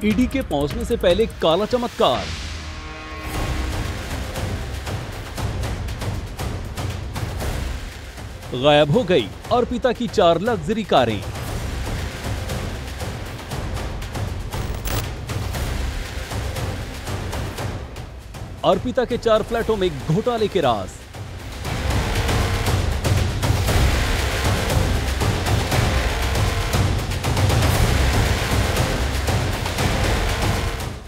ED के पहुंचने से पहले काला चमत्कार। गायब हो गई अर्पिता की 4 लग्जरी कारें। अर्पिता के 4 फ्लैटों में घोटाले के राज।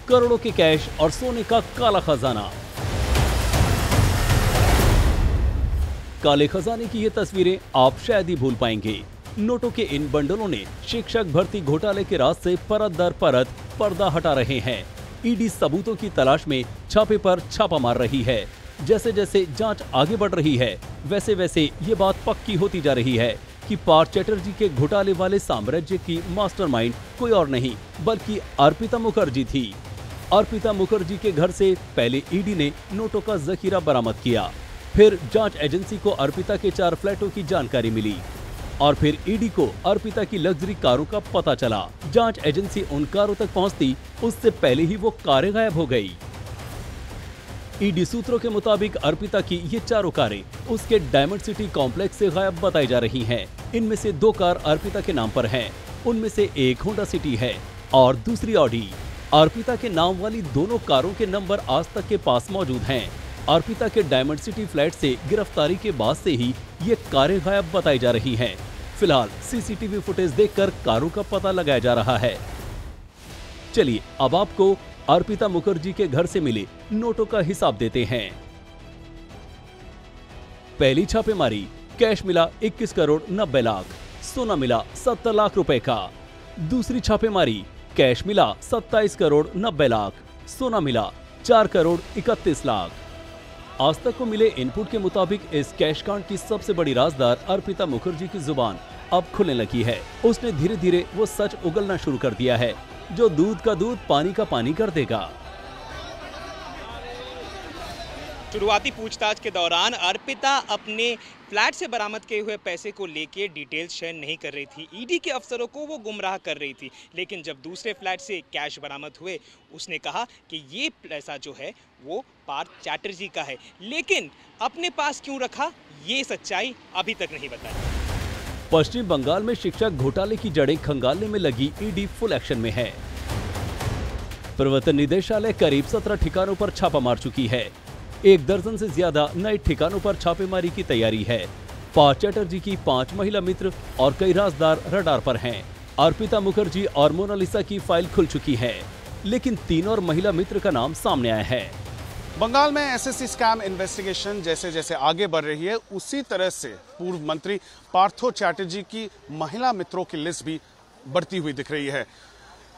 करोड़ों के कैश और सोने का काला खजाना। काले खजाने की ये तस्वीरें आप शायद ही भूल पाएंगे। नोटों के इन बंडलों ने शिक्षक भर्ती घोटाले के राज से परत दर परत पर्दा हटा रहे हैं। ईडी सबूतों की तलाश में छापे पर छापा मार रही है। जैसे जैसे जांच आगे बढ़ रही है, वैसे वैसे ये बात पक्की होती जा रही है कि पार्थ चैटर्जी के घोटाले वाले साम्राज्य की मास्टरमाइंड कोई और नहीं बल्कि अर्पिता मुखर्जी थी। अर्पिता मुखर्जी के घर से पहले ईडी ने नोटों का जखीरा बरामद किया, फिर जांच एजेंसी को अर्पिता के 4 फ्लैटों की जानकारी मिली और फिर ईडी को अर्पिता की लग्जरी कारों का पता चला। जांच एजेंसी उन कारों तक पहुंचती उससे पहले ही वो कारें गायब हो गई। ईडी सूत्रों के मुताबिक अर्पिता की ये 4 कारें उसके डायमंड सिटी कॉम्प्लेक्स से गायब बताई जा रही हैं। इनमें से 2 कार अर्पिता के नाम पर हैं। उनमें से एक होंडा सिटी है और दूसरी ऑडी। अर्पिता के नाम वाली दोनों कारों के नंबर आज तक के पास मौजूद हैं। अर्पिता के डायमंड सिटी फ्लैट से गिरफ्तारी के बाद से ही ये कारें गायब बताई जा रही हैं। फिलहाल सीसीटीवी फुटेज देखकर कारों का पता लगाया जा रहा है। चलिए अब आपको अर्पिता मुखर्जी के घर से मिले नोटों का हिसाब देते हैं। पहली छापेमारी, कैश मिला 21 करोड़ 90 लाख, सोना मिला 70 लाख रुपए का। दूसरी छापेमारी, कैश मिला 27 करोड़ 90 लाख, सोना मिला 4 करोड़ 31 लाख। आज तक को मिले इनपुट के मुताबिक इस कैश कांड की सबसे बड़ी राजदार अर्पिता मुखर्जी की जुबान अब खुलने लगी है। उसने धीरे धीरे वो सच उगलना शुरू कर दिया है जो दूध का दूध पानी का पानी कर देगा। शुरुआती पूछताछ के दौरान अर्पिता अपने फ्लैट से बरामद किए हुए पैसे को लेके डिटेल्स शेयर नहीं कर रही थी। ईडी के अफसरों को वो गुमराह कर रही थी। लेकिन जब दूसरे फ्लैट से कैश बरामद हुए, उसने कहा कि ये पैसा जो है वो पार्थ चैटर्जी का है, लेकिन अपने पास क्यों रखा, ये सच्चाई अभी तक नहीं बताई। पश्चिम बंगाल में शिक्षक घोटाले की जड़ें खंगालने में लगी ईडी फुल एक्शन में है। प्रवर्तन निदेशालय करीब 17 ठिकानों पर छापा मार चुकी है। 1 दर्जन से ज्यादा नए ठिकानों पर छापेमारी की तैयारी है। पार्थ चैटर्जी की 5 महिला मित्र और कई राजदार रडार पर हैं। अर्पिता मुखर्जी और मोनालिसा की फाइल खुल चुकी है, लेकिन 3 और महिला मित्र का नाम सामने आया है। बंगाल में एसएससी स्कैम इन्वेस्टिगेशन जैसे जैसे आगे बढ़ रही है, उसी तरह से पूर्व मंत्री पार्थो चैटर्जी की महिला मित्रों की लिस्ट भी बढ़ती हुई दिख रही है।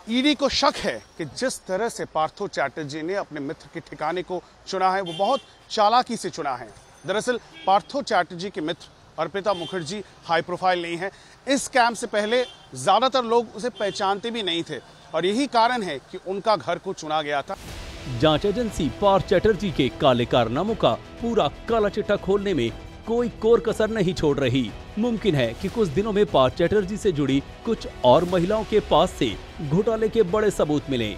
ईडी को शक है कि जिस तरह से पार्थो चैटर्जी ने अपने मित्र के ठिकाने को चुना है, वो बहुत चालाकी से चुना है। दरअसल पार्थो चैटर्जी के मित्र अर्पिता मुखर्जी हाई प्रोफाइल नहीं है। इस स्कैम से पहले ज्यादातर लोग उसे पहचानते भी नहीं थे और यही कारण है कि उनका घर को चुना गया था। जांच एजेंसी पार्थ चैटर्जी के काले कारनामों का पूरा काला चिट्ठा खोलने में कोई कोर कसर नहीं छोड़ रही। मुमकिन है कि कुछ दिनों में पार्थ चैटर्जी से जुड़ी कुछ और महिलाओं के पास से घोटाले के बड़े सबूत मिलें।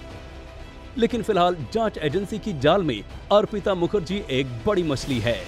लेकिन फिलहाल जांच एजेंसी की जाल में अर्पिता मुखर्जी एक बड़ी मछली है।